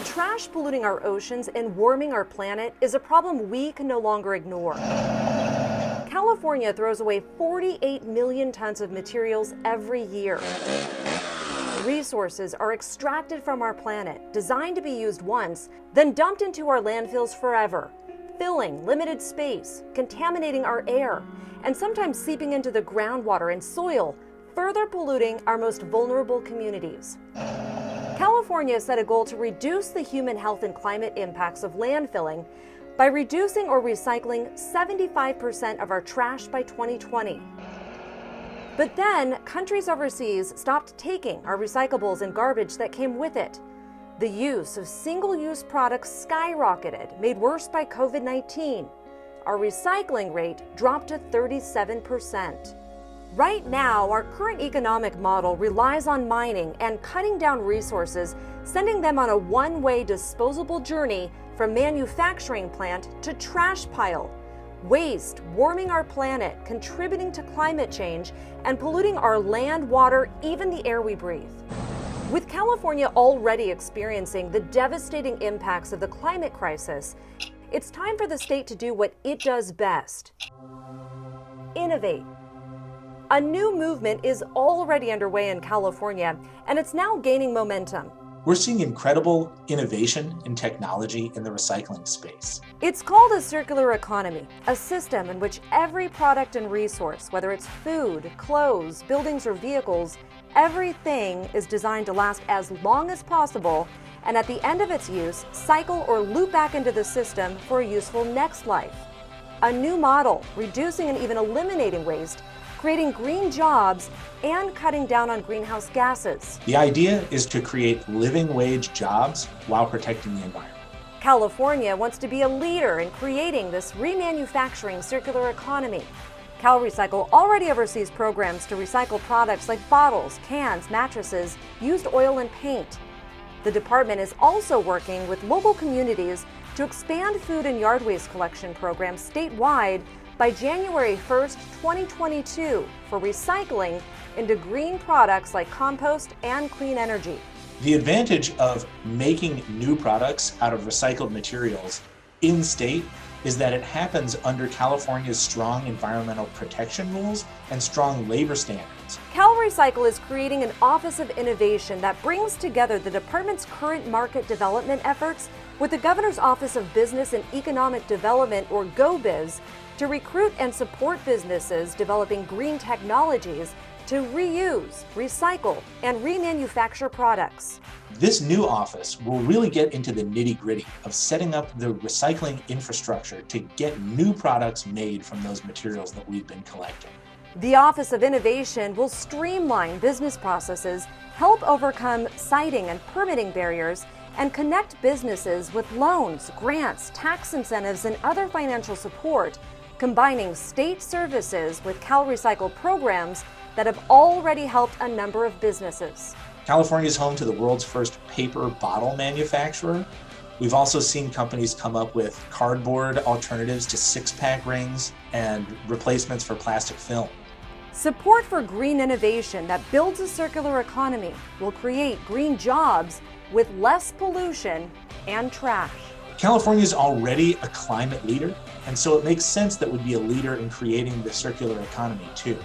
The trash polluting our oceans and warming our planet is a problem we can no longer ignore. California throws away 48 million tons of materials every year. Resources are extracted from our planet, designed to be used once, then dumped into our landfills forever, filling limited space, contaminating our air, and sometimes seeping into the groundwater and soil, further polluting our most vulnerable communities. California set a goal to reduce the human health and climate impacts of landfilling by reducing or recycling 75% of our trash by 2020. But then, countries overseas stopped taking our recyclables and garbage that came with it. The use of single-use products skyrocketed, made worse by COVID-19. Our recycling rate dropped to 37%. Right now, our current economic model relies on mining and cutting down resources, sending them on a one-way disposable journey from manufacturing plant to trash pile. Waste warming our planet, contributing to climate change, and polluting our land, water, even the air we breathe. With California already experiencing the devastating impacts of the climate crisis, it's time for the state to do what it does best: innovate. A new movement is already underway in California, and it's now gaining momentum. We're seeing incredible innovation in technology in the recycling space. It's called a circular economy, a system in which every product and resource, whether it's food, clothes, buildings, or vehicles, everything is designed to last as long as possible, and at the end of its use, cycle or loop back into the system for a useful next life. A new model, reducing and even eliminating waste, creating green jobs, and cutting down on greenhouse gases. The idea is to create living wage jobs while protecting the environment. California wants to be a leader in creating this remanufacturing circular economy. CalRecycle already oversees programs to recycle products like bottles, cans, mattresses, used oil, and paint. The department is also working with local communities to expand food and yard waste collection programs statewide by January 1st, 2022 for recycling into green products like compost and clean energy. The advantage of making new products out of recycled materials in state is that it happens under California's strong environmental protection rules and strong labor standards. CalRecycle is creating an Office of Innovation that brings together the department's current market development efforts with the Governor's Office of Business and Economic Development, or GoBiz, to recruit and support businesses developing green technologies to reuse, recycle, and remanufacture products. This new office will really get into the nitty-gritty of setting up the recycling infrastructure to get new products made from those materials that we've been collecting. The Office of Innovation will streamline business processes, help overcome siting and permitting barriers, and connect businesses with loans, grants, tax incentives, and other financial support, combining state services with CalRecycle programs that have already helped a number of businesses. California is home to the world's first paper bottle manufacturer. We've also seen companies come up with cardboard alternatives to six-pack rings and replacements for plastic film. Support for green innovation that builds a circular economy will create green jobs with less pollution and trash. California is already a climate leader, and so it makes sense that we'd be a leader in creating the circular economy too.